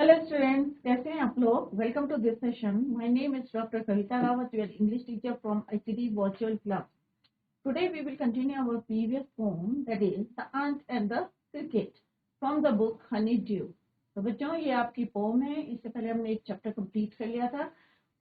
Hello students, कैसे हैं आप लोग। Welcome to this session. My name is doctor Kavita Rawat, your English teacher from ICT virtual class. Today we will continue our previous poem, that is The Ant and the Cricket, from the book Honeydew. तो बच्चों, ये आपकी pome है. इससे पहले हमने एक chapter complete कर लिया था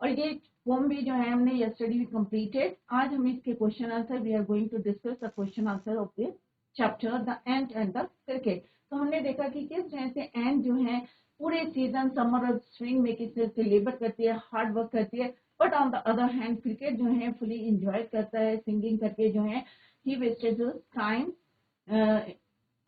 और ये पोम भी जो है हमने यस्टरडे भी कंप्लीटेड. आज हम इसके question answer we are going to discuss the question answer of this chapter the ant and the cricket. तो हमने देखा कि किस तरह से एंट जो है पूरे सीजन समर और स्प्रिंग में किस तरह से लेबर करती है, हार्ड वर्क करती है. But on the other hand cricket जो है फुली इंजॉय करता है, सिंगिंग करके जो है ही wasted time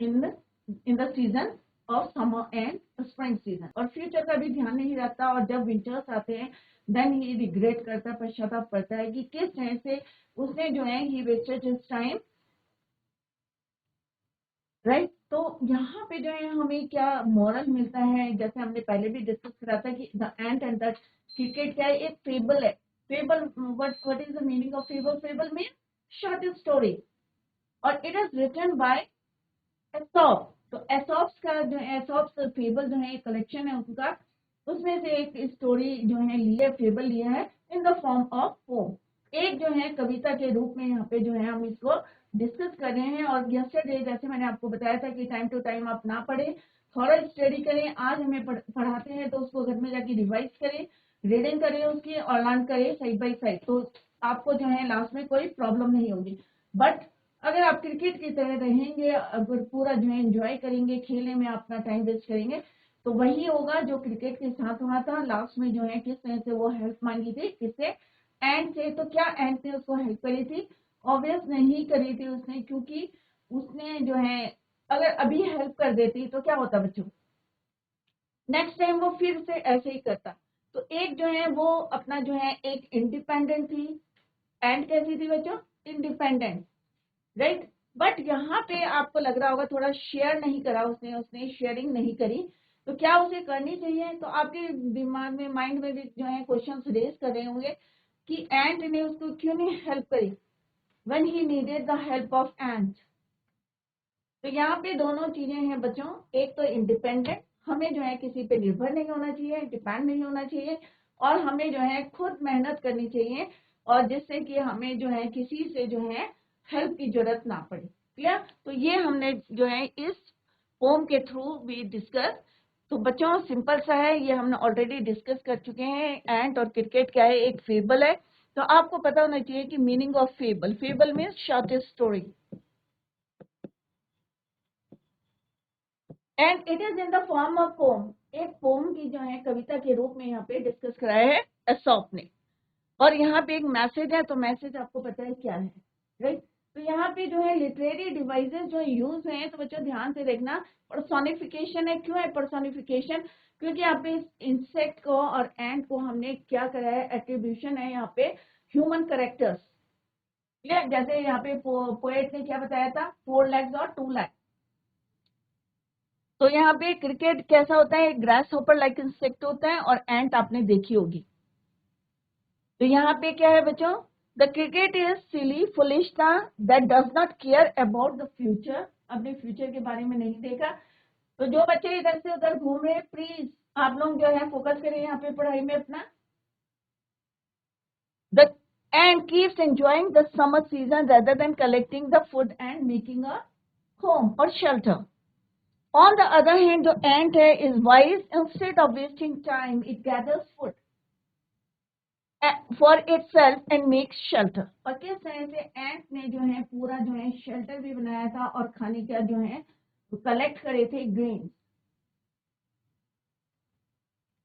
in the season of summer and spring season. और फ्यूचर का भी ध्यान नहीं रखता और जब विंटर्स आते हैं देन ही रिग्रेट करता, पश्चाताप करता है कि किस तरह से उसने जो है ही वेस्टेड टाइम, राइट. तो यहाँ पे जो है हमें क्या मॉरल मिलता है, जैसे हमने पहले भी डिस्कस करा था कि the ant and the cricket क्या है, एक फेबल है. Fable, what is the meaning of fable? Fable mean short story और it is written by Aesop. तो एसॉप्स का जो एसॉप्स फेबल जो है एक कलेक्शन है उनका, उसमें से एक स्टोरी जो है लिया, फेबल लिया है in the form of poem. एक जो है कविता के रूप में यहाँ पे जो है हम इसको डिस्कस कर रहे हैं. और यस्टरडे जैसे मैंने आपको बताया था कि टाइम टू टाइम आप ना पढ़े, थोड़ा स्टडी करें. आज हमें पढ़ाते हैं तो उसको घर में जाके रिवाइज करें, रीडिंग करें उसकी और लर्न करें साइड बाई साइड. तो आपको जो है लास्ट में कोई प्रॉब्लम नहीं होगी. बट अगर आप क्रिकेट की तरह रहेंगे, अगर पूरा जो है एंजॉय करेंगे, खेलने में अपना टाइम वेस्ट करेंगे, तो वही होगा जो क्रिकेट के साथ हुआ था. लास्ट में जो है किस तरह से वो हेल्प मांगी थी, किससे? एंड से. तो क्या एंड ने उसको हेल्प करी थी? ऑब्वियस नहीं करी थी उसने, क्योंकि उसने जो है अगर अभी हेल्प कर देती तो क्या होता बच्चों, नेक्स्ट टाइम वो फिर से ऐसे ही करता. तो एक जो है वो अपना जो है एक इंडिपेंडेंट थी. एंड कैसी थी बच्चों? Independent, right. बट यहाँ पे आपको लग रहा होगा थोड़ा शेयर नहीं करा उसने, उसने शेयरिंग नहीं करी. तो क्या उसे करनी चाहिए? तो आपके दिमाग में, माइंड में भी जो है क्वेश्चंस रेज कर रहे होंगे कि एंट ने उसको क्यों नहीं हेल्प करी when he needed the help of ant. तो यहाँ पे दोनों चीजें हैं बच्चों. एक तो इंडिपेंडेंट, हमें जो है किसी पे निर्भर नहीं होना चाहिए, डिपेंड नहीं होना चाहिए, और हमें जो है खुद मेहनत करनी चाहिए और जिससे कि हमें जो है किसी से जो है हेल्प की जरूरत ना पड़े. क्लियर? तो ये हमने जो है इस पोम के थ्रू भी डिस्कस. तो बच्चों सिंपल सा है, ये हमने ऑलरेडी डिस्कस कर चुके हैं. एंट और क्रिकेट क्या है? एक फेबल है. तो आपको पता होना चाहिए कि meaning of fable. Fable means shortest story and it is in the form of poem. एक पोम की जो है कविता के रूप में यहाँ पे डिस्कस कराया है एसॉप ने. और यहाँ पे एक मैसेज है, तो मैसेज आपको पता है क्या है, राइट. तो यहाँ पे जो है लिटरेरी डिवाइसेस जो यूज हैं, तो बच्चों ध्यान से देखना. पर्सोनिफिकेशन है. क्यों है पर्सोनिफिकेशन? क्योंकि यहाँ पे इंसेक्ट को और एंट को हमने क्या कराया है, एट्रीब्यूशन है यहाँ पे ह्यूमन करेक्टर्स. जैसे यहाँ पे पोएट ने क्या बताया था, 4 legs और 2 legs. तो यहाँ पे क्रिकेट कैसा होता है, ग्रास होपर लाइक इंसेक्ट होता है और एंट आपने देखी होगी. तो यहाँ पे क्या है बच्चों, द क्रिकेट इज सिली फुलिशता that does not care about the future. अपने फ्यूचर के बारे में नहीं देखा. तो जो बच्चे इधर से उधर घूम रहे हैं, प्लीज आप लोग जो है फोकस करें यहाँ पे पढ़ाई में अपना. The end keeps enjoying the summer season rather than collecting the food and making a home और shelter. On the other hand, the ant is wise. Instead of wasting time, it gathers food for itself and makes shelter. और किस तरह से एंट ने जो है पूरा जो है शेल्टर भी बनाया था और खाने का जो है कलेक्ट करे थे ग्रेन.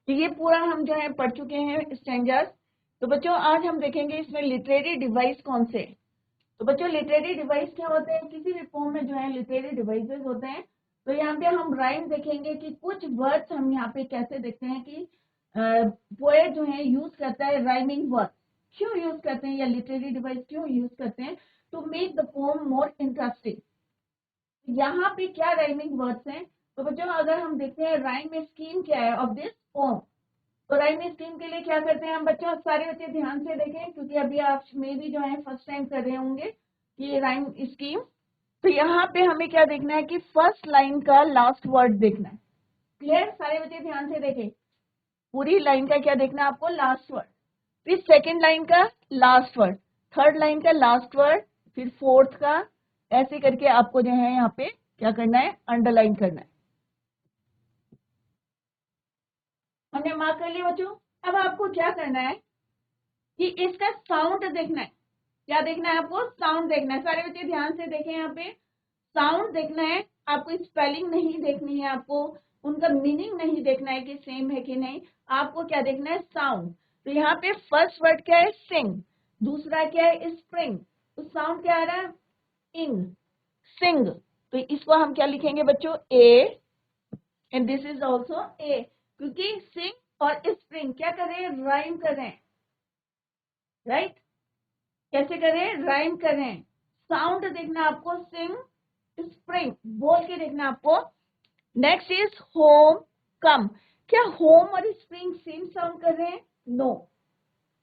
तो ये पूरा हम जो है पढ़ चुके हैं स्ट्रेंजर्स. तो बच्चों आज हम देखेंगे इसमें लिटरेरी डिवाइस कौन से. तो बच्चों लिटरेरी डिवाइस क्या होते हैं? किसी भी फॉर्म में जो है लिटरेरी डिवाइसेस होते हैं. तो यहाँ पे हम राइम देखेंगे कि कुछ वर्ड्स हम यहाँ पे कैसे देखते हैं कि पोएट जो है यूज करता है राइमिंग वर्ड. क्यों यूज करते हैं या लिटरेरी डिवाइस क्यों यूज करते हैं? To make the poem more interesting. यहाँ पे क्या राइमिंग वर्ड्स हैं? तो बच्चों अगर हम देखते हैं राइम स्कीम क्या है ऑफ दिस पोम. तो राइम स्कीम के लिए क्या करते हैं हम बच्चों, सारे बच्चे ध्यान से देखें क्योंकि अभी आप में भी जो है फर्स्ट टाइम कर रहे होंगे कि राइम स्कीम. तो यहाँ पे हमें क्या देखना है कि फर्स्ट लाइन का लास्ट वर्ड देखना है. क्लियर? सारे बच्चे ध्यान से देखें, पूरी लाइन का क्या देखना है आपको? लास्ट वर्ड, फिर सेकेंड लाइन का लास्ट वर्ड, थर्ड लाइन का लास्ट वर्ड, फिर फोर्थ का, ऐसे करके आपको जो है यहाँ पे क्या करना है? अंडरलाइन करना है। हमने मार्क कर लिया बच्चों। अब आपको क्या करना है कि इसका साउंड देखना है। क्या देखना है आपको? साउंड देखना है। सारे बच्चे ध्यान से देखें, यहाँ पे साउंड देखना है आपको, स्पेलिंग नहीं देखनी है आपको, उनका मीनिंग नहीं देखना है कि सेम है कि नहीं, आपको क्या देखना है? साउंड। तो यहाँ पे फर्स्ट वर्ड क्या है? सिंग। दूसरा क्या है? स्प्रिंग। तो साउंड क्या आ रहा है? इंग, सिंग। तो इसको हम क्या लिखेंगे बच्चों? A, and this is also A, क्योंकि सिंग और स्प्रिंग क्या कर रहे हैं? राइम कर रहे हैं, राइट? कैसे करें? राइम करें। साउंड देखना आपको, सिंग, स्प्रिंग, बोल के देखना आपको। नेक्स्ट इज होम, कम। क्या होम और स्प्रिंग सेम साउंड कर रहे हैं? नो।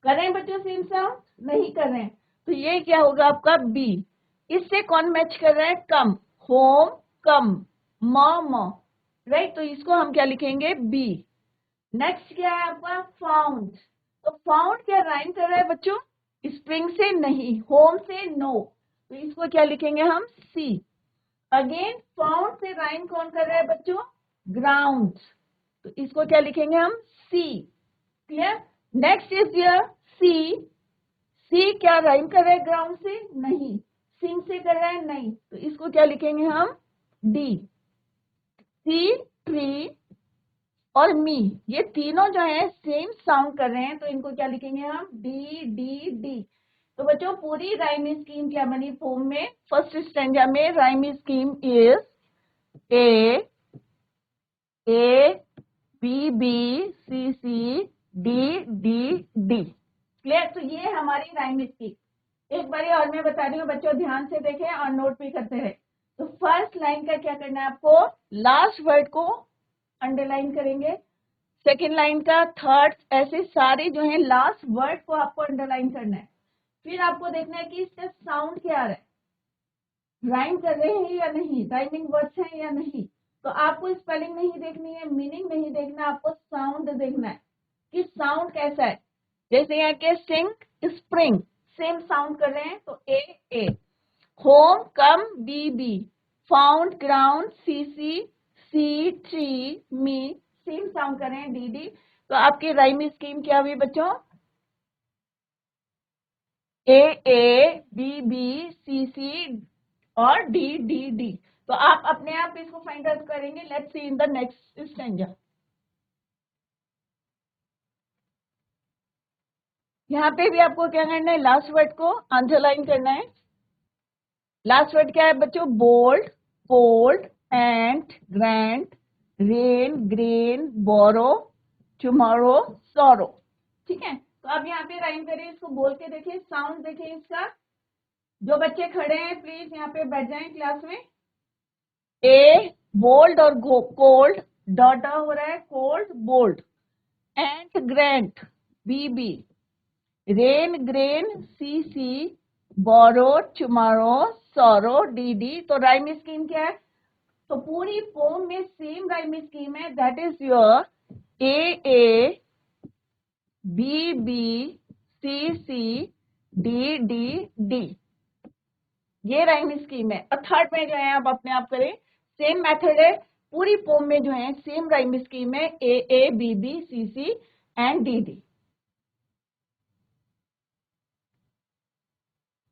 कर रहे हैं बच्चों सेम साउंड? नहीं कर रहे हैं। तो ये क्या होगा आपका? बी। इससे कौन मैच कर रहा है? कम, होम कम, मॉम, राइट? तो इसको हम क्या लिखेंगे? बी। नेक्स्ट क्या है आपका? फाउंड। तो फाउंड क्या राइम कर रहा है बच्चों? स्प्रिंग से नहीं, होम से नो, तो इसको क्या लिखेंगे हम? सी। अगेन फाउंड से राइम कौन कर रहा है बच्चों? ग्राउंड, तो इसको क्या लिखेंगे हम? सी। क्लियर? नेक्स्ट इज हियर सी। सी क्या राइम कर रहा है ग्राउंड से? नहीं। सिंग से कर रहा है? नहीं, तो इसको क्या लिखेंगे हम? डी। सी, ट्री और मी, ये तीनों जो है सेम साउंड कर रहे हैं, तो इनको क्या लिखेंगे हम? D D D. तो बच्चों पूरी राइम स्कीम क्या बनी फॉर्म में? फर्स्ट स्टैंजा में rhyme scheme is A, A, B B, C C, D D D. Clear? तो ये हमारी राइम स्कीम। एक बार और मैं बता रही हूँ बच्चों, ध्यान से देखें और नोट भी करते रहे। तो फर्स्ट लाइन का क्या करना है आपको? लास्ट वर्ड को अंडरलाइन करेंगे, सेकेंड लाइन का, थर्ड, ऐसे सारे जो है लास्ट वर्ड को आपको अंडरलाइन करना है। फिर आपको देखना है कि इसका साउंड क्या आ रहा है, राइम कर रहे हैं या नहीं, राइमिंग वर्ड्स हैं या नहीं। तो आपको स्पेलिंग नहीं देखनी है, मीनिंग नहीं देखना, आपको साउंड देखना है कि साउंड कैसा है। जैसे यहाँ के सिंग, स्प्रिंग सेम साउंड कर रहे हैं, तो ए ए। होम, कम, बी बी। फाउंड, ग्राउंड, सी सी, सी, ट्री, मी, सेम साउंड कर रहे हैं, डी डी। तो आपकी राइम स्कीम क्या हुई बच्चों? ए ए, बी बी, सी सी और डी डी डी। तो आप अपने आप इसको फाइंड आउट करेंगे। Let's see in the next stanza. यहाँ पे भी आपको क्या करना है? लास्ट वर्ड को अंडरलाइन करना है। लास्ट वर्ड क्या है बच्चों? Bold, cold, and, grand, rain, grain, borrow, tomorrow, sorrow. ठीक है? तो अब यहाँ पे राइम करें, इसको बोल के देखिए, साउंड देखिए इसका। जो बच्चे खड़े हैं प्लीज यहाँ पे बैठ जाएं क्लास में। ए, बोल्ड और कोल्ड, डॉट हो रहा है, cold, bold, and, grand, B B, rain, grain, C C, borrow, tomorrow, sorrow, D D. तो राइम स्कीम क्या है? तो पूरी पोम में सेम राइम स्कीम है, that is your A, B B, C C, D D D. ये rhyme scheme है। और थर्ड में जो है आप अपने आप करें, सेम मेथड है। पूरी पोम में जो है सेम राइम स्कीम है, A B B, C C and D D.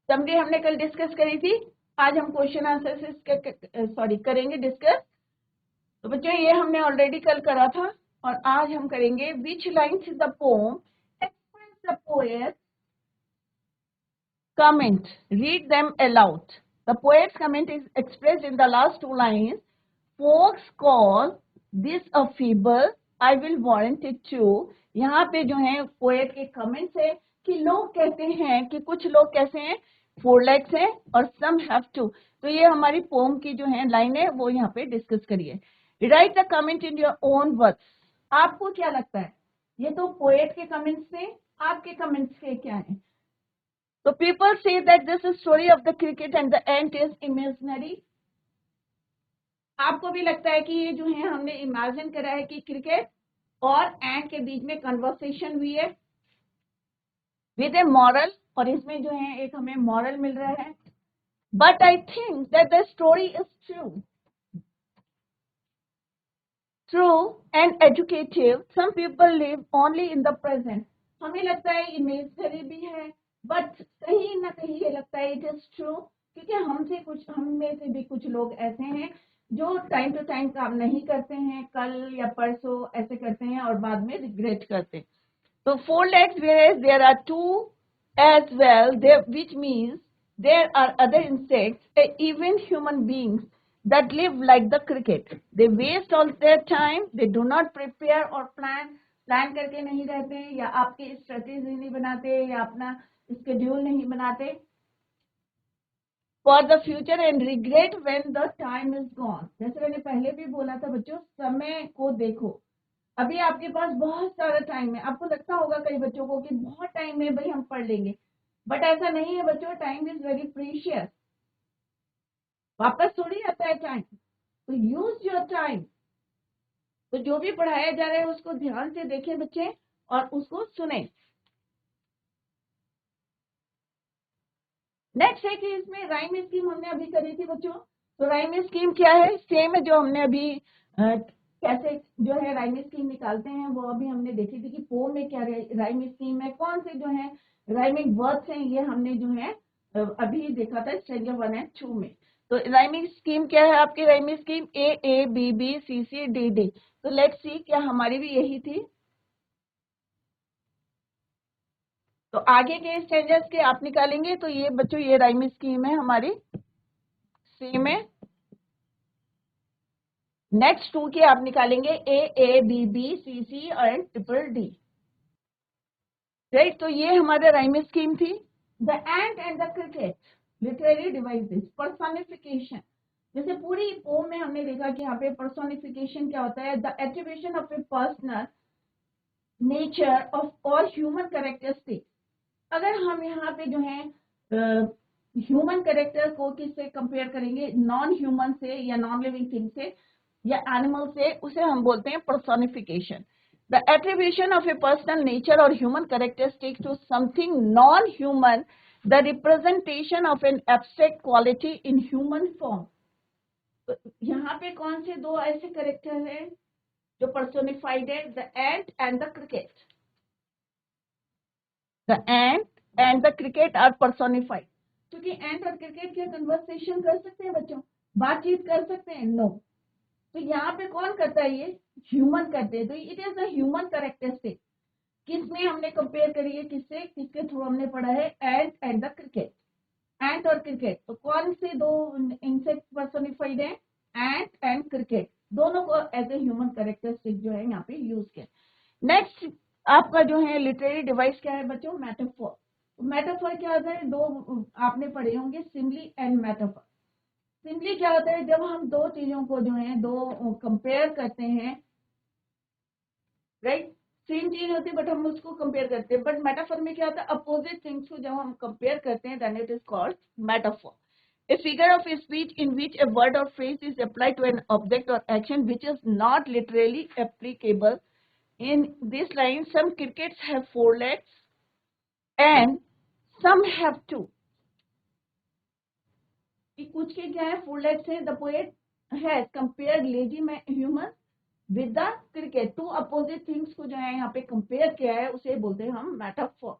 Summary हमने कल डिस्कस करी थी, आज हम क्वेश्चन आंसर करेंगे डिस्कस। तो बच्चों ये हमने ऑलरेडी कल करा था, और आज हम करेंगे which lines in the poem express the poet comment, read them aloud. The poet's comment is expressed in the last two lines. Folks call this a fable. I will warrant it too. यहाँ पे जो है poet के comments है कि लोग कहते हैं कि कुछ लोग कैसे हैं, 4 legs हैं और some have two. तो ये हमारी पोम की जो है लाइन है वो यहाँ पे डिस्कस करिए। Right the comment in your own words. आपको क्या लगता है, ये तो पोएट के कमेंट्स थे, आपके कमेंट्स के क्या है? So people say that this is story of the cricket and the ant is imaginary. आपको भी लगता है कि ये जो है हमने इमेजिन करा है कि क्रिकेट और एंड के बीच में कन्वर्सेशन हुई है विद ए मॉरल, और इसमें जो है एक हमें मॉरल मिल रहा है. But I think that the story is true and educative. Some people live only in the present. हमें लगता है इमेजिनरी भी है, बट कहीं ना कहीं ये लगता है इट इज ट्रू, क्योंकि हम में से भी कुछ लोग ऐसे हैं जो टाइम टू टाइम काम नहीं करते हैं, कल या परसों ऐसे करते हैं और बाद में रिग्रेट करते हैं. So 4 legs, whereas there are 2 as well, there, which means there are other insects, even human beings, that live like the cricket. They waste all their time. They do not prepare or plan. Plan करके नहीं रहते हैं, या आपकी strategy नहीं बनाते, या अपना स्केड्यूल नहीं बनाते for the future and regret when the time is gone. जैसे मैंने पहले भी बोला था बच्चों, समय को देखो. अभी आपके पास बहुत सारा टाइम है. आपको लगता होगा कई बच्चों को कि बहुत टाइम है, भाई हम पढ़ लेंगे, बट ऐसा नहीं है बच्चों. Time is very precious. वापस थोड़ी आता है टाइम. तो यूज योर टाइम. तो जो भी पढ़ाया जा रहा है उसको ध्यान से देखें बच्चे, और उसको सुने. नेक्स्ट है कि इसमें राइम स्कीम हमने अभी करी थी बच्चों. तो राइम स्कीम क्या है? सेम है जो हमने अभी कैसे जो है राइम स्कीम निकालते हैं, वो अभी हमने देखी थी कि पोम में क्या राइम स्कीम है, कौन से जो है राइमिंग वर्ड्स हैं, ये हमने जो है अभी देखा था स्ट्रेंजर 1 एंड 2 में. तो राइमिंग स्कीम क्या है आपकी? Rhyming scheme A B B C C D D. तो लेट्स सी, क्या हमारी भी यही थी? तो आगे के स्ट्रेंजर्स के आप निकालेंगे. तो ये बच्चों ये राइमिंग स्कीम है हमारी, सेम है. नेक्स्ट 2 के आप निकालेंगे A B B C C and triple D. Right. तो ये हमारा राइम स्कीम थी. The ant and the cricket literary devices. Personification. जैसे पूरी पोम में हमने देखा कि यहाँ पे पर्सोनिफिकेशन क्या होता है? The attribution of a personal nature of और ह्यूमन कैरेक्टरिस्टिक. अगर हम यहाँ पे जो है ह्यूमन कैरेक्टर को किससे कंपेयर करेंगे? नॉन ह्यूमन से, या नॉन लिविंग थिंग से, या एनिमल से, उसे हम बोलते हैं personification. The attribution of a personal nature और human characteristic to something non human, the representation of an abstract quality in human form. तो यहाँ पे कौन से 2 ऐसे कैरेक्टर हैं जो पर्सोनिफाइड है? The ant and the cricket. The ant and the cricket are personified. क्योंकि एंट और क्रिकेट के कन्वर्सेशन कर सकते हैं बच्चों, बातचीत कर सकते हैं? नो. तो यहाँ पे कौन करता है? ये ह्यूमन करते हैं. तो it is a human characteristic. किसमें हमने कंपेयर करी है? किससे? किसके थ्रू हमने पढ़ा है? Ant and the cricket. Ant और क्रिकेट. तो कौन से 2 इंसेक्ट पर्सोनिफाइड है? Ant and cricket. दोनों को एज ए ह्यूमन कैरेक्टरिस्टिक जो है यहाँ पे यूज किया. नेक्स्ट आपका जो है लिटरेरी डिवाइस क्या है बच्चों? मेटाफोर. मेटाफोर क्या होता है? 2 आपने पढ़े होंगे, सिम्बली एंड मेटाफोर. सिंपली क्या होता है? जब हम 2 चीजों को जो है 2 कंपेयर करते हैं, राइट. सेम चीज होती है बट हम उसको कंपेयर करते हैं. बट मेटाफोर में क्या होता है? अपोजिट थिंग्स को जब हम कंपेयर करते हैं, then it is called metaphor. A figure of speech in which a word or phrase is applied to an object or action which is not literally applicable. In this line, some crickets have 4 legs and some have 2. कुछ के क्या है? 4 legs है. The poet has compared lazy human with the cricket. 2 opposite things को जो है यहाँ पे कंपेयर किया है, उसे बोलते हैं हम मेटाफोर.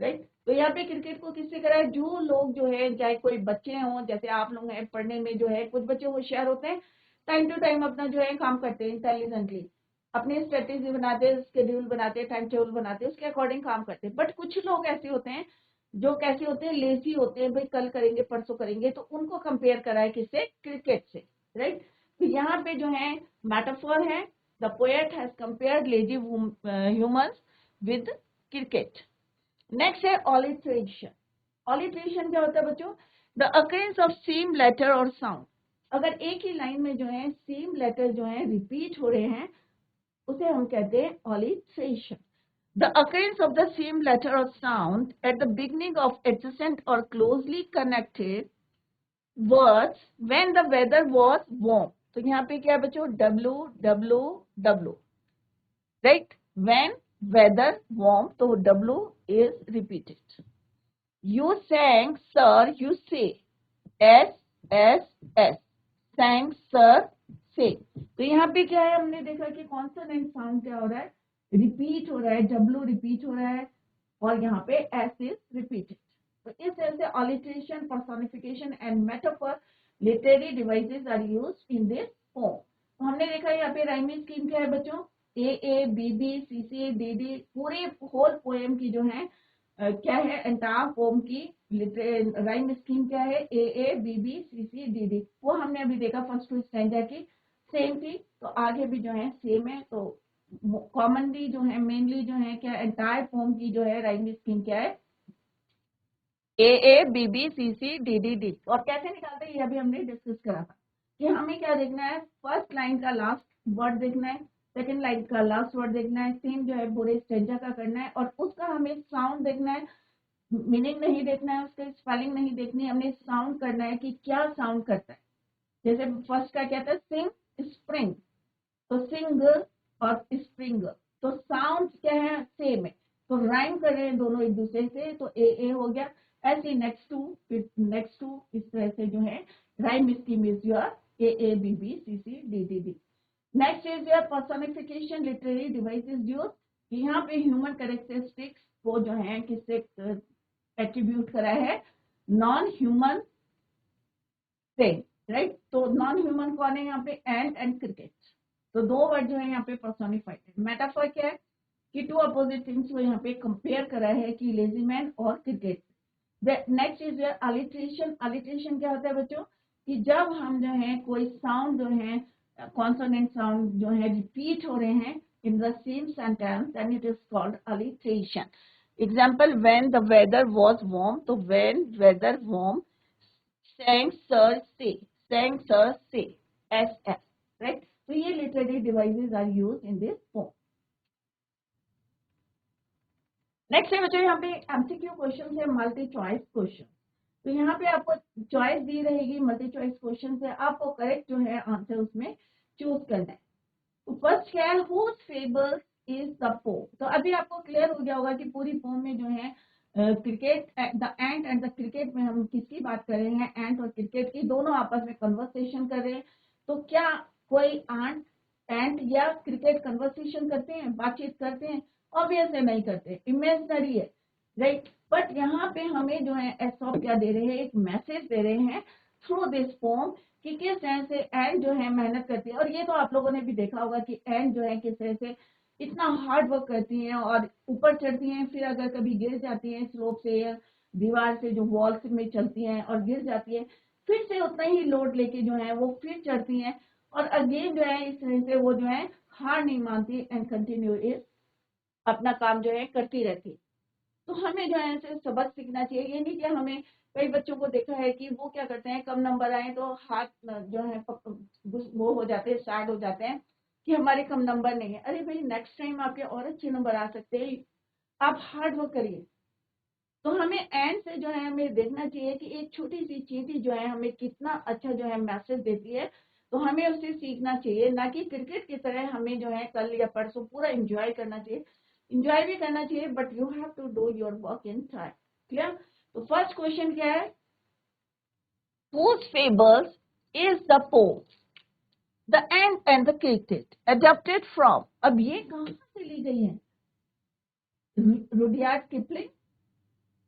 राइट. तो यहाँ पे क्रिकेट को किससे करा है? जो लोग जो है, चाहे कोई बच्चे हों, जैसे आप लोग हैं, पढ़ने में जो है कुछ बच्चे होशियार होते हैं, टाइम टू टाइम अपना जो है काम करते हैं इंटेलिजेंटली, अपनी स्ट्रेटेजी बनाते हैं, शेड्यूल बनाते हैं, टाइम टेबल बनाते हैं, उसके अकॉर्डिंग काम करते हैं. बट कुछ लोग ऐसे होते हैं जो कैसे होते हैं? लेजी होते हैं, भाई कल करेंगे, परसों करेंगे. तो उनको कंपेयर करा है किससे? क्रिकेट से. राइट. तो यहाँ पे जो है मेटाफोर है. The poet has compared lazy humans with cricket. Next है ऑलिट्रेशन. ऑलिट्रेशन क्या होता है बच्चों? The occurrence of same letter और साउंड. अगर एक ही लाइन में जो है सेम लेटर जो है रिपीट हो रहे हैं, उसे हम कहते हैं ऑलिट्रेशन. The occurrence of the same letter or sound at the beginning of adjacent or closely connected words when the weather was warm. तो यहाँ पे क्या है बच्चों, W W W, right. When weather warm, तो W is repeated. You sang sir, you say, S S S, sang sir say. तो यहाँ पे क्या है, हमने देखा कि कॉन्सोनेंट साउंड क्या हो रहा है, रिपीट हो रहा है, डब्लू रिपीट हो रहा है, और यहाँ पे एस इज रिपीटेड। तो इस तरह से alliteration, personification and metaphor literary devices are used in this form. तो हमने देखा यहाँ पे राइमिंग स्कीम क्या है बच्चों, A B B C C D D, पूरे होल पोएम की जो है क्या है, एंटायर पोएम की राइम स्कीम क्या है, A B B C C D D. वो हमने अभी देखा फर्स्ट टू स्टैंडर्ड की सेम थी, तो आगे भी जो है सेम है। तो कॉमनली जो है, मेनली जो है क्या, एंटायर पोएम की जो है राइम स्कीम क्या है, A B B C C D D D. और कैसे निकालते हैं ये अभी हमने डिस्कस करा था कि हमें क्या देखना है, फर्स्ट लाइन का लास्ट वर्ड देखना है, सेकंड लाइन का लास्ट वर्ड देखना है, सेम जो है पूरे स्टेंजा का करना है, और उसका हमें साउंड देखना है, मीनिंग नहीं देखना है, उसका स्पेलिंग नहीं देखनी है, हमने साउंड करना है कि क्या साउंड करता है। जैसे फर्स्ट का क्या था, सिंग स्प्रिंग, तो सिंग और स्प्रिंग, तो साउंड क्या है, सेम है, तो राइम कर रहे हैं दोनों एक दूसरे से, तो ए हो गया। ऐसे नेक्स्ट टू, फिर नेक्स्ट टू, इस तरह से जो है rhyme scheme is your A B B C C D D D. Next is your personification literary device is use. यहाँ पे ह्यूमन कैरेक्टरिस्टिक्स को जो है किससे एट्रीब्यूट करा है, नॉन ह्यूमन से, राइट। तो नॉन ह्यूमन कौन है यहाँ पे, एंड क्रिकेट। तो दो वर्ड जो है यहाँ पे पर्सोनिफाइड है। मेटाफर क्या है कि टू अपोजिट थिंग्स को यहाँ पे कंपेयर करा है कि लेजी मैन और cricket. Next is alliteration. Alliteration क्या होता है बच्चों, कि जब हम जो है कोई साउंड जो है, कॉन्सोनेंट साउंड जो है रिपीट हो रहे हैं in the same sentence, then it is called alliteration. Example, when the weather was warm, तो when weather warm, sang sir say, sang sir say, ss, right? So ये literary devices are used in this form. Next है बच्चों, यहाँ पे MCQ question है, multi choice question. तो यहाँ पे आपको चॉइस दी रहेगी, मल्टी चॉइस क्वेश्चन से आपको करेक्ट जो है आंसर उसमें चूज करना है। तो फर्स्ट क्या है, whose fable is the poem. तो अभी आपको क्लियर हो गया होगा कि पूरी पोम में जो है cricket, the ant and the cricket में हम किसकी बात कर रहे हैं, एंट और क्रिकेट की, दोनों आपस में कन्वर्सेशन कर रहे हैं। तो क्या कोई एंट या क्रिकेट कन्वर्सेशन करते हैं, बातचीत करते हैं? ऑब्वियस है नहीं करते, इमेजिनरी है, राइट। बट यहाँ पे हमें जो है एसॉप क्या दे रहे हैं, एक मैसेज दे रहे हैं थ्रू दिस पोम कि किस तरह से एंड जो है मेहनत करती है। और ये तो आप लोगों ने भी देखा होगा कि एंड जो है किस तरह से इतना हार्ड वर्क करती हैं और ऊपर चढ़ती हैं, फिर अगर कभी गिर जाती हैं स्लोप से या दीवार से, जो वॉल में चलती हैं और गिर जाती है, फिर से उतना ही लोड लेके जो है वो फिर चढ़ती हैं, और अगेन जो है इस तरह से वो जो है हार नहीं मानती एंड कंटिन्यू इज अपना काम जो है करती रहती है। तो हमें जो है ऐसे सबक सीखना चाहिए। ये नहीं कि हमें, कई बच्चों को देखा है कि वो क्या करते हैं, कम नंबर आए तो हाथ जो है वो हो जाते हैं, सैड हो जाते हैं कि हमारे कम नंबर नहीं है। अरे भाई, नेक्स्ट टाइम आपके और अच्छे नंबर आ सकते हैं, आप हार्ड वर्क करिए। तो हमें एंड से जो है हमें देखना चाहिए कि एक छोटी सी चींटी जो है हमें कितना अच्छा जो है मैसेज देती है, तो हमें उससे सीखना चाहिए, ना कि क्रिकेट की तरह हमें जो है कल या परसों पूरा एंजॉय करना चाहिए। एंजॉय भी करना चाहिए, but you have to do your work in time. Clear? तो फर्स्ट क्वेश्चन क्या है, whose fables is the poem the ant and the cricket adapted from? अब ये कहाँ से ली गई है, Rudyard Kipling,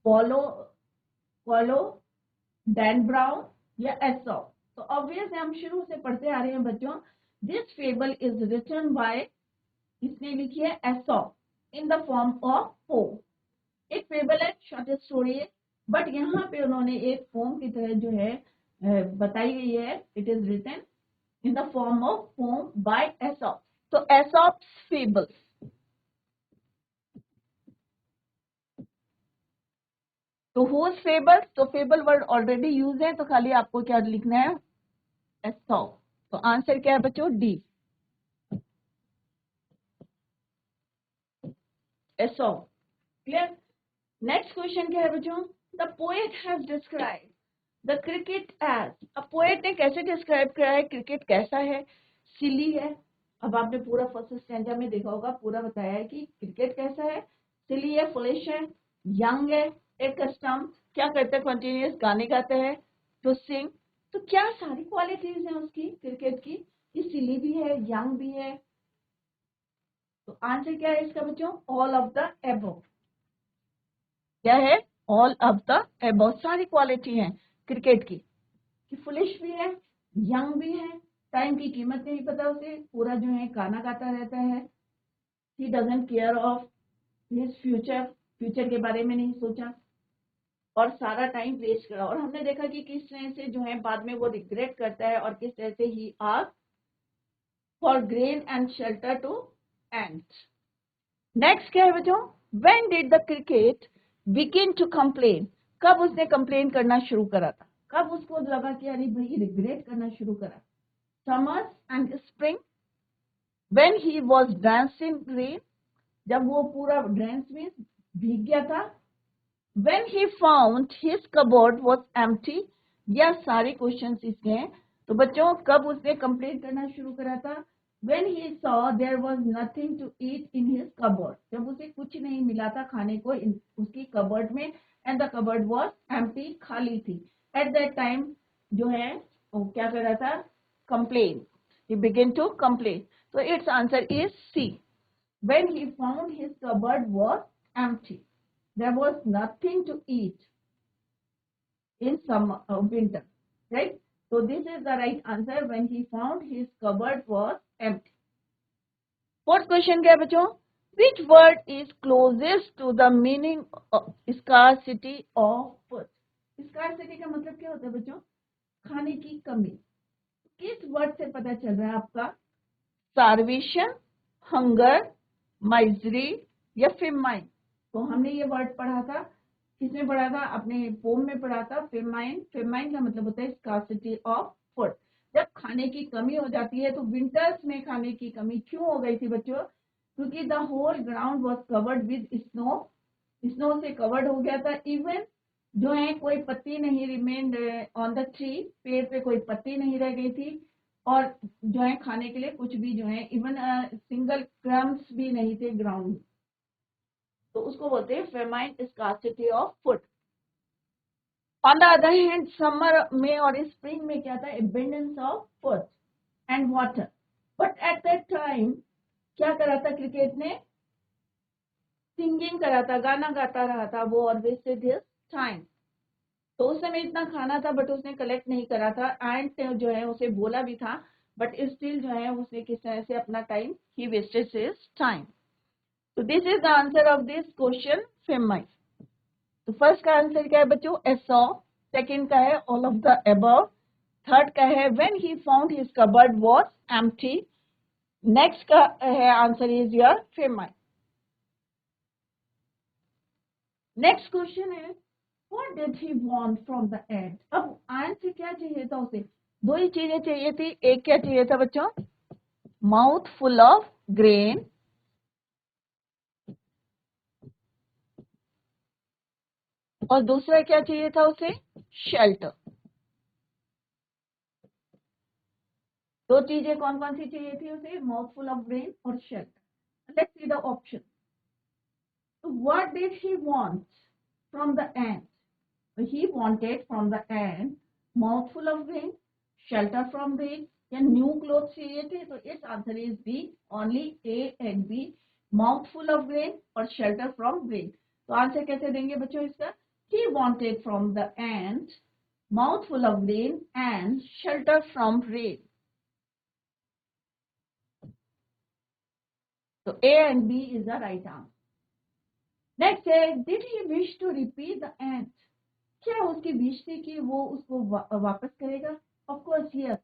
Paulo Paulo, Dan Brown या एसॉप? तो ऑब्वियस है, हम शुरू से पढ़ते आ रहे हैं बच्चों, this fable is written by, इसने लिखी है Aesop in the form of poem. एक फेबल है, शॉर्ट स्टोरी है, बट यहाँ पे उन्होंने एक पोम की तरह जो है बताई गई है। It is written in the form of poem by Aesop. तो एसॉप फेबल, तो हुज फेबल, तो फेबल वर्ड ऑलरेडी यूज है, तो खाली आपको क्या लिखना है, एसॉप। तो आंसर क्या है बच्चों, D, Aesop. Clear? Next question क्या है बच्चों, the poet has describe the cricket as, अब पोएट ने कैसे डिस्क्राइब किया है क्रिकेट कैसा है, सिली है। अब आपने पूरा फर्स्ट स्टैंजा में देखा होगा, पूरा बताया है कि क्रिकेट कैसा है, सिली है, फुलिश है, यंग है, एक कस्टम क्या करते हैं, कंटिन्यूस गाने गाते हैं, टू सिंग। तो क्या सारी क्वालिटीज हैं उसकी क्रिकेट की, ये सिली भी है, यंग भी है। तो आंसर क्या है इसका बच्चों, ऑल ऑफ द एबव। क्या है, ऑल ऑफ द एबव, सारी क्वालिटी है क्रिकेट की, कि फुलिश भी है, यंग भी है, टाइम की कीमत नहीं पता उसे, पूरा जो है गाना गाता रहता है, he doesn't care of his future, future के बारे में नहीं सोचा, और सारा टाइम वेस्ट करा। और हमने देखा कि किस तरह से जो है बाद में वो रिग्रेट करता है, और किस तरह से he ask for grain and shelter to ant. Next क्या है बच्चों, when did the cricket begin to complain, कब उसने कंप्लेन करना शुरू करा था, कब उसको लगा कि अरे भाई रिग्रेट करना शुरू करा, summers and spring, when he was drenched in rain, जब वो पूरा ड्रेंच में भीग गया था, when he found his cupboard was empty, यह सारे क्वेश्चंस इसके हैं। तो बच्चों कब उसने कंप्लेन करना शुरू करा था, when he saw there was nothing to eat in his cupboard, जब उसे कुछ नहीं मिला था खाने को उसकी कबर्ड में, and the cupboard was empty, खाली थी। एट दैट टाइम जो है वो क्या कर रहा था, complain, he began to complain. So its answer is C. When he found his cupboard was empty, there was nothing to eat in summer, winter, right? So this is the right answer. When he found his cupboard was empty. Fourth question क्या है बच्चों, which word is closest to the meaning of scarcity of food? Scarcity का मतलब क्या होता है बच्चों, खाने की कमी। किस वर्ड से पता चल रहा है आपका, starvation, हंगर, माइजरी या फेमाइन। तो हमने ये वर्ड पढ़ा था, किसमें पढ़ा था, अपने पोम में पढ़ा था, फेमाइन। फेमाइन का मतलब होता है स्कार्सिटी ऑफ फूड, जब खाने की कमी हो जाती है। तो विंटर्स में खाने की कमी क्यों हो गई थी बच्चों, क्योंकि the whole ground was covered with snow, snow से कवर्ड हो गया था। इवन जो है कोई पत्ती नहीं रिमेन्ड ऑन द ट्री, पेड़ पे कोई पत्ती नहीं रह गई थी, और जो है खाने के लिए कुछ भी जो है इवन सिंगल क्रम्स भी नहीं थे ग्राउंड। तो उसको बोलते हैं famine scarcity of food. On the other hand summer में और स्प्रिंग में क्या था, abundance of food and water. But at that time क्या करा था क्रिकेट ने, सिंगिंग करा था, गाना गाता रहा था वो, और वेस्टेड हिज टाइम। तो उस समय इतना खाना था बट उसने कलेक्ट नहीं करा था, एंड जो है उसे बोला भी था, बट स्टिल जो है उसने किस तरह से अपना time, he wasted his time. तो this is the answer of this question famine. तो फर्स्ट का आंसर क्या है बच्चों, ए सॉ, सेकंड का है all of the above, third का है when he found his cupboard was empty, next का है answer is your famine. Next question है what did he want from the ant. अब आंसर क्या चाहिए था उसे, दो ही चीजें चाहिए थी, एक क्या चाहिए था बच्चों, माउथ फुल ऑफ ग्रेन, और दूसरा क्या चाहिए था उसे, शेल्टर। दो चीजें कौन कौन सी चाहिए थी उसे, माउथ फुल ऑफ ग्रेन और shelter. Let's see the option. So what did he want from the ant? He wanted from the ant mouthful of grain, shelter from rain, या न्यू क्लोथ चाहिए थे। तो इस answer is B, only A and B, mouthful of grain और shelter from rain. तो answer कैसे देंगे बच्चों इसका, he wanted from the ant mouthful of grain and shelter from rain। तो A and B is the right answer. Next है, did he wish to repeat the ant, क्या उसकी wish थी कि वो उसको वापस करेगा, ऑफ कोर्स यस।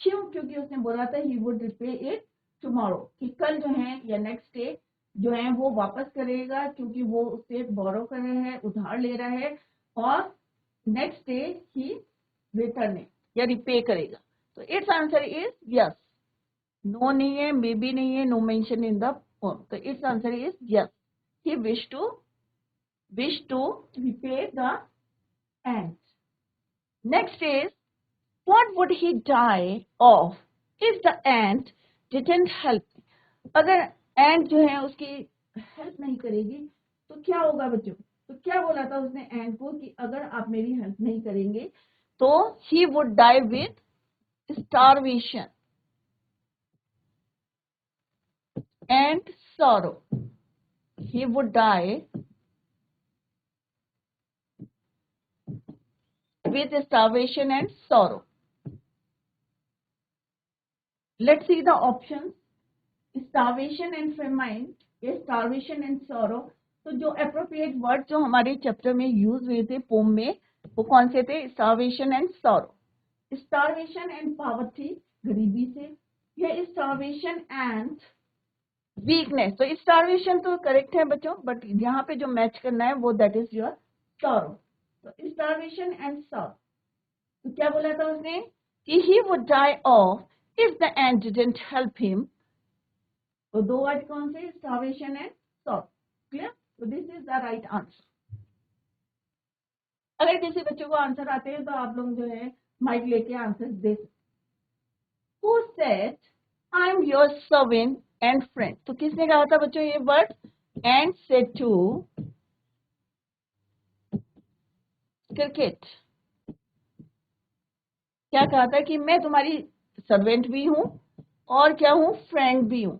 क्यों, क्योंकि उसने बोला था he would repay it tomorrow, कि कल जो है या नेक्स्ट डे जो है वो वापस करेगा, क्योंकि वो उससे बोरो कर रहा है, उधार ले रहा है, और नेक्स्ट डे ही रिटर्न या रिपे करेगा। तो its answer is yes, no नहीं है, मे बी नहीं है, no mention in the form. तो its answer is yes, he wish to repay the ant। Next is, what would he die of if the ant didn't help? अगर ant जो है उसकी help नहीं करेगी तो क्या होगा बच्चों? तो क्या बोला था उसने ant को कि अगर आप मेरी हेल्प नहीं करेंगे तो he would die with starvation and sorrow. He would die with starvation and sorrow. Let's see the options. Starvation and famine, starvation and sorrow. तो जो appropriate word जो हमारे चैप्टर में यूज हुए थे पोम में, वो कौन से थे? starvation and sorrow. Starvation and poverty, गरीबी से, या starvation and weakness. तो starvation तो करेक्ट है बच्चों, बट यहाँ पे जो मैच करना है वो that is your sorrow. तो starvation and sorrow. तो क्या बोला था उसने कि he would die off if the ant didn't help him. तो दो वर्ड कौन से? starvation and sorrow. क्लियर? तो this is the right answer. अगर किसी बच्चों को आंसर आते हैं तो आप लोग जो है माइक लेके आंसर दे सकते. Who said I am your servant and friend? तो किसने कहा था बच्चों ये word? And said to cricket. क्या कहा था कि मैं तुम्हारी सर्वेंट भी हूं और क्या हूं? फ्रेंड भी हूं.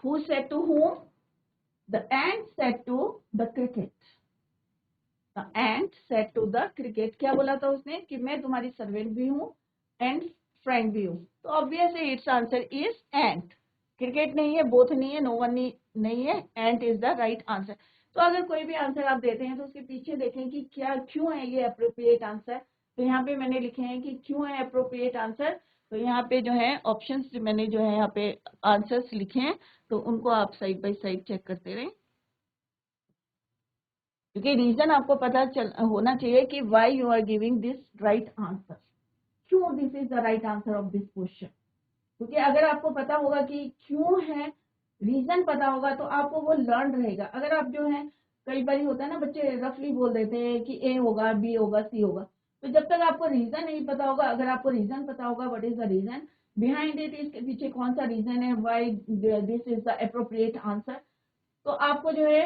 Who said to whom? The ant said to the cricket. The ant said to the cricket. क्या बोला था उसने कि मैं तुम्हारी सर्वेंट भी हूं एंड फ्रेंड भी हूं. तो obviously it's answer is ant. Cricket नहीं है, बोथ नहीं है, नो वन नहीं है. एंट इज द राइट आंसर. तो अगर कोई भी आंसर आप देते हैं तो उसके पीछे देखें कि क्या क्यों है ये अप्रोप्रिएट आंसर. तो यहाँ पे मैंने लिखे हैं कि क्यों है अप्रोप्रिएट आंसर. तो यहाँ पे जो है ऑप्शंस मैंने जो है यहाँ पे आंसर्स लिखे हैं, तो उनको आप साइड बाय साइड चेक करते रहें, क्योंकि रीजन आपको पता होना चाहिए कि why you are giving this right answer. क्यों this is the right answer of this question. क्योंकि अगर आपको पता होगा कि क्यों है, रीजन पता होगा, तो आपको वो लर्न रहेगा. अगर आप जो है, कई बार होता है ना, बच्चे रफली बोल देते हैं कि ए होगा, बी होगा, सी होगा. तो जब तक आपको रीजन नहीं पता होगा, अगर आपको रीजन पता होगा what is the reason behind it, इसके पीछे कौन सा रीजन है, why this is the appropriate answer, तो आपको जो है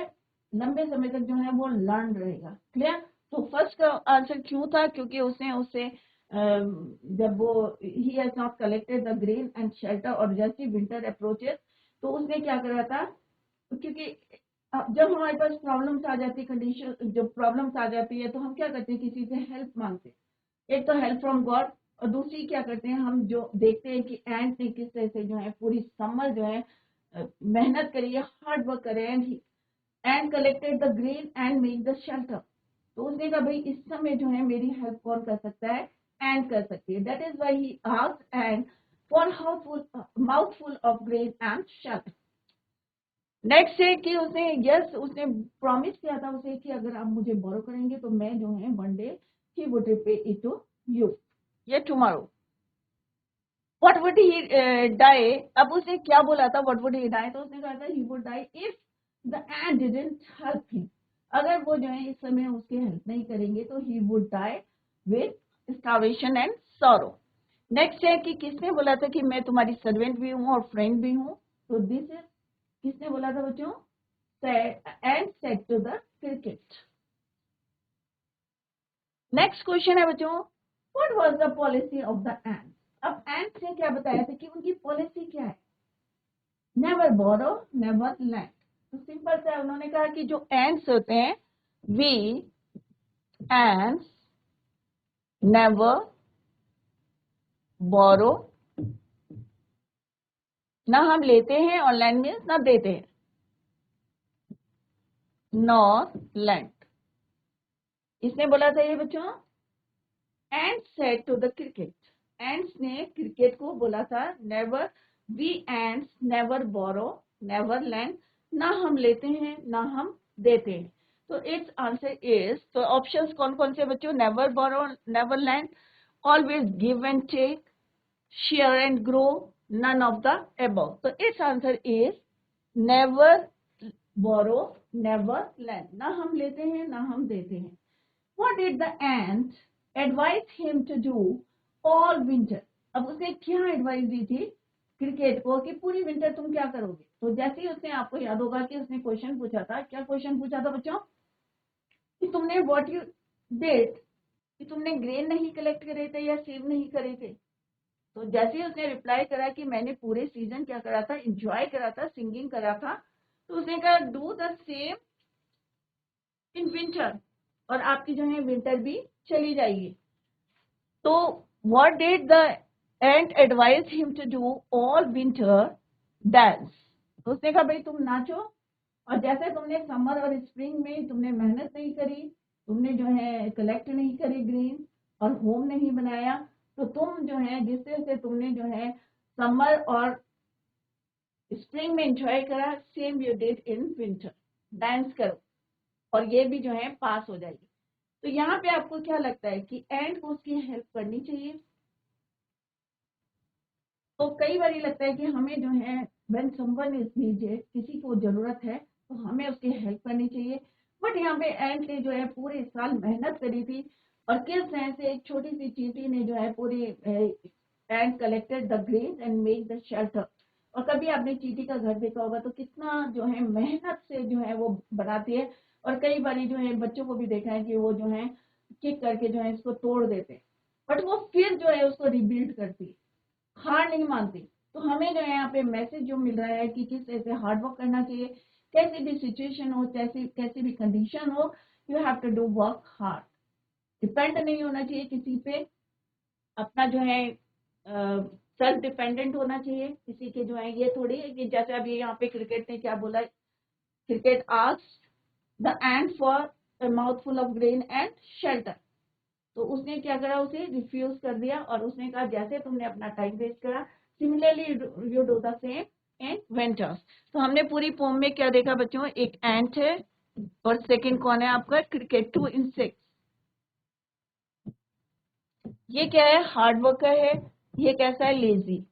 लंबे समय तक जो है वो लर्न रहेगा. क्लियर? तो फर्स्ट का आंसर क्यों था? क्योंकि उससे जब वो he has not collected the grain and shelter, और जैसे विंटर अप्रोचेस तो उसने क्या करा था, क्योंकि जब हमारे पास प्रॉब्लम्स आ जाती है, कंडीशन जब प्रॉब्लम्स आ जाती है, तो हम क्या करते हैं? किसी से हेल्प मांगते हैं. एक तो हेल्प फ्रॉम गॉड, और दूसरी क्या करते हैं, हम जो देखते हैं कि एंट ने किस तरह से जो है पूरी समर जो है मेहनत करी है, हार्ड वर्क करे, and collected the grain and make the shelter. तो उसने कहा भाई इस समय जो है मेरी हेल्प कौन कर सकता है? एंड कर सकती है. That is why he asked and for mouthful of grain and shelter. Next है कि उसने प्रॉमिस किया था उसे कि अगर आप मुझे बोरो करेंगे तो मैं जो है one day he would repay it to you, ये tomorrow. What would he die? अब उसने क्या बोला था व्हाट वुड ही डाई? तो उसने कहा था he would die if the ant didn't help him. अगर वो जो है इस समय उसकी हेल्प नहीं करेंगे तो he would die with starvation and sorrow. Next है कि किसने बोला था कि मैं तुम्हारी सर्वेंट भी हूँ और फ्रेंड भी हूँ. तो दिस इज, किसने बोला था बच्चों? Ant said to the cricket. Next question है बच्चों, what was the policy of the ant? अब एंट ने क्या बताया था कि उनकी पॉलिसी क्या है? Never borrow, never land. तो सिंपल सा उन्होंने कहा कि जो एंट्स होते हैं, वी एंड्स नेवर बोरो, ना हम लेते हैं और लैंड मीन्स ना देते हैं, नॉर लैंड. इसने बोला था ये बच्चों. Ant said to the cricket. Ants ने क्रिकेट को बोला था never, we ants never borrow, never lend, ना हम लेते हैं ना हम देते हैं. तो इट्स आंसर इज, तो ऑप्शंस कौन कौन से बच्चों? Never borrow, never lend, always give and take, share and grow, none of the above. तो its answer is never borrow never lend, ना हम लेते हैं ना हम देते हैं। What did the ant advice him to do all winter, अब उसने क्या एडवाइस दी थी क्रिकेट को कि पूरी विंटर तुम क्या करोगे। तो जैसे ही उसने, आपको याद होगा कि उसने क्वेश्चन पूछा था, क्या क्वेश्चन पूछा था बच्चों कि तुमने व्हाट यू डिड, कि तुमने ग्रेन नहीं कलेक्ट करे थे या सेव नहीं करे थे। तो जैसे ही उसने रिप्लाई करा कि मैंने पूरे सीजन क्या करा था, एंजॉय करा था, सिंगिंग करा था, तो उसने कहा do the same in winter, और आपकी जो है विंटर भी चली जाएगी। तो what did the ant advice him to do all winter dance, तो उसने कहा भाई तुम नाचो, और जैसे तुमने समर और स्प्रिंग में तुमने मेहनत नहीं करी, तुमने जो है कलेक्ट नहीं करी ग्रीन और होम नहीं बनाया, तो तुम जो है जिस तरह से तुमने जो है समर और स्प्रिंग में एंजॉय करा, same you did in winter, dance करो और ये भी जो है पास हो जाएगी। तो यहाँ पे आपको क्या लगता है कि एंड को उसकी हेल्प करनी चाहिए। तो कई बार लगता है कि हमें जो है व्हेन समवन इज नीडेड, किसी को जरूरत है तो हमें उसकी हेल्प करनी चाहिए। बट यहाँ पे एंड ने जो है पूरे साल मेहनत करी थी, और किस तरह से एक छोटी सी चींटी ने जो है पूरी and collected the grain and make the shelter. और कभी आपने चींटी का घर देखा होगा तो कितना जो है मेहनत से जो है वो बनाती है, और कई बार जो है बच्चों को भी देखा है कि वो जो है किक करके जो है इसको तोड़ देते हैं, बट वो फिर जो है उसको रिबिल्ड करती है, हार नहीं मानती। तो हमें जो है यहाँ पे मैसेज जो मिल रहा है कि किस तरह से हार्ड वर्क करना चाहिए, कैसी भी सिचुएशन हो, कैसी भी कंडीशन हो, you have to do work hard. Depend नहीं होना चाहिए किसी पे, अपना जो है सेल्फ डिपेंडेंट होना चाहिए किसी के जो है। ये थोड़ी है कि जैसे अभी यहाँ पे क्रिकेट ने क्या बोला, cricket asked the ant for a mouthful of grain and shelter, तो उसने क्या करा, उसे रिफ्यूज कर दिया, और उसने कहा जैसे तुमने अपना टाइम वेस्ट करा, similarly you do the same in winters. तो हमने पूरी पोम में क्या देखा बच्चों, एक एंट है और सेकंड कौन है आपका क्रिकेट, टू इंसेक्ट। ये क्या है, हार्ड वर्कर है, ये कैसा है, लेजी।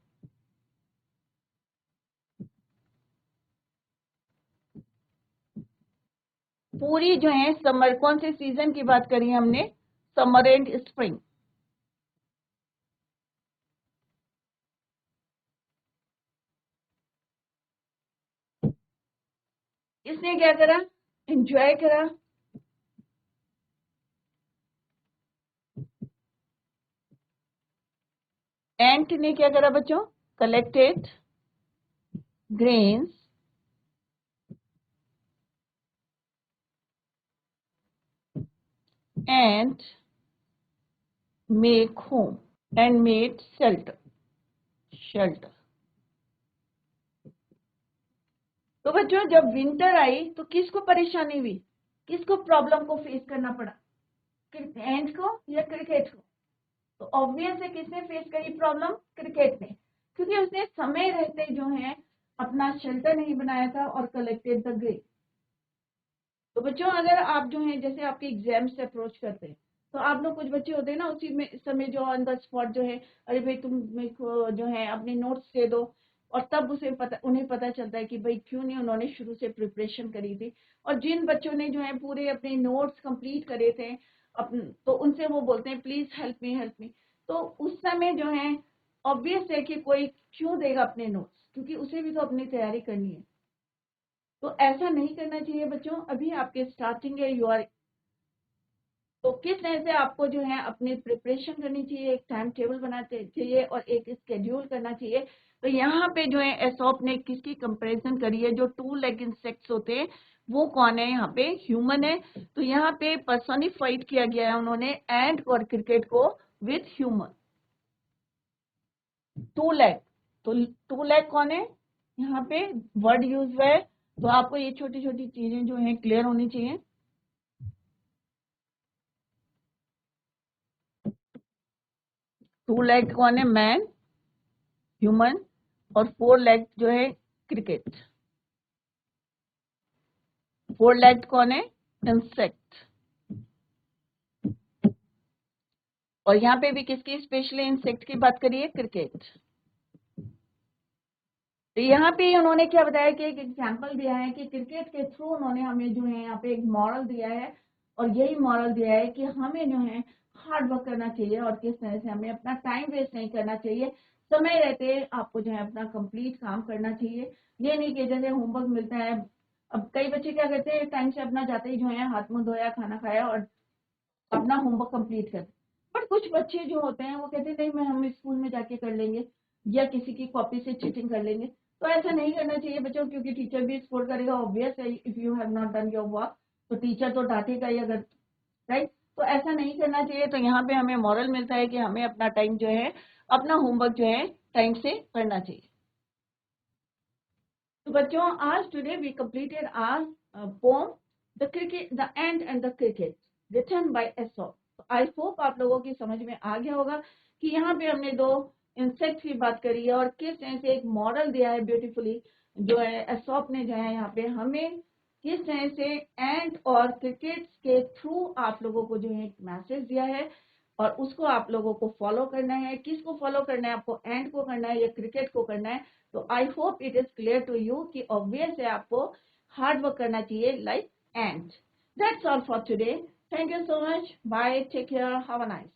पूरी जो है समर, कौन से सीजन की बात करी हमने, समर एंड स्प्रिंग। इसने क्या करा, एंजॉय करा, एंट ने क्या करा बच्चों, collected grains and make home and made shelter। तो बच्चों जब विंटर आई तो किसको परेशानी हुई, किसको प्रॉब्लम को फेस करना पड़ा, एंट को या क्रिकेट को। तो ऑब्वियस है किसने फेस करी प्रॉब्लम, क्रिकेट ने, क्योंकि उसने समय रहते जो है अपना शेल्टर नहीं बनाया था और कलेक्टेड द ग्रेन। तो बच्चों अगर आप जो है जैसे आपके एग्जाम से अप्रोच करते हैं, तो आप लोग कुछ बच्चे होते हैं ना उसी में समय जो ऑन द स्पॉट जो है, अरे भाई तुम मेरे को जो है अपने नोट्स दे दो, और तब उन्हें पता चलता है कि भाई क्यों नहीं उन्होंने शुरू से प्रिपरेशन करी थी। और जिन बच्चों ने जो है पूरे अपने नोट्स कंप्लीट करे थे तो उनसे वो बोलते हैं please help me help me. तो उस समय जो है ऑब्वियस है कि कोई क्यों देगा अपने नोट्स, क्योंकि उसे भी तो अपनी तैयारी करनी है। तो ऐसा नहीं करना चाहिए बच्चों, अभी आपके स्टार्टिंग है, यू आर, तो किस तरह से आपको जो है अपनी प्रिपरेशन करनी चाहिए, एक टाइम टेबल बनाना चाहिए और एक स्केड्यूल करना चाहिए। तो यहाँ पे जो है एसॉप ने किसकी कंपैरिजन करी है, जो टू लेग इंसेक्ट्स होते हैं वो कौन है, यहाँ पे ह्यूमन है। तो यहाँ पे पर्सोनिफाइड किया गया है उन्होंने एंड और क्रिकेट को विथ ह्यूमन, टू लेग। तो टू लेग कौन है, यहाँ पे वर्ड यूज हुआ है। तो आपको ये छोटी छोटी चीजें जो है क्लियर होनी चाहिए। टू लेग कौन है, मैन, ह्यूमन, और फोर लेग जो है क्रिकेट। फोर लेग कौन है, इंसेक्ट। और यहाँ पे भी किसकी स्पेशली इंसेक्ट की बात करिए, क्रिकेट। तो यहाँ पे उन्होंने क्या बताया कि एक एग्जाम्पल दिया है कि क्रिकेट के थ्रू उन्होंने हमें जो है यहाँ पे एक मॉरल दिया है, और यही मॉरल दिया है कि हमें जो है हार्ड वर्क करना चाहिए और किस तरह से हमें अपना टाइम वेस्ट नहीं करना चाहिए। समय रहते आपको जो है अपना कंप्लीट काम करना चाहिए। ये नहीं कि जैसे होमवर्क मिलता है, अब कई बच्चे क्या करते हैं, टाइम से अपना जाते ही जो है हाथ मुंह धोया, खाना खाया और अपना होमवर्क कंप्लीट कर। पर कुछ बच्चे जो होते हैं वो कहते हैं नहीं, मैं हम स्कूल में जाके कर लेंगे या किसी की कॉपी से चीटिंग कर लेंगे। तो ऐसा नहीं करना चाहिए बच्चों, क्योंकि टीचर भी स्कोर करेगा, ऑब्वियस है, if you have not done your work तो टीचर तो डांटेगा ही अगर, राइट। तो ऐसा नहीं करना चाहिए। तो यहाँ पे हमें मॉरल मिलता है कि हमें अपना टाइम जो है, अपना होमवर्क जो है टाइम से करना चाहिए। तो बच्चों, आज today we completed our poem the cricket, the ant and the cricket, written by Aesop. I hope आप लोगों की समझ में आ गया होगा कि यहाँ पे हमने दो इंसेक्ट की बात करी है और किस तरह से एक मॉडल दिया है ब्यूटीफुली, जो है एसॉप ने जो है यहाँ पे हमें किस तरह से एंट और क्रिकेट के थ्रू आप लोगों को जो है एक मैसेज दिया है, और उसको आप लोगों को फॉलो करना है। किसको फॉलो करना है, आपको एंट को करना है या क्रिकेट को करना है? तो I hope it is clear to you कि ऑब्वियस है आपको हार्ड वर्क करना चाहिए like ant. That's all for today. Thank you so much, bye, take care, have a nice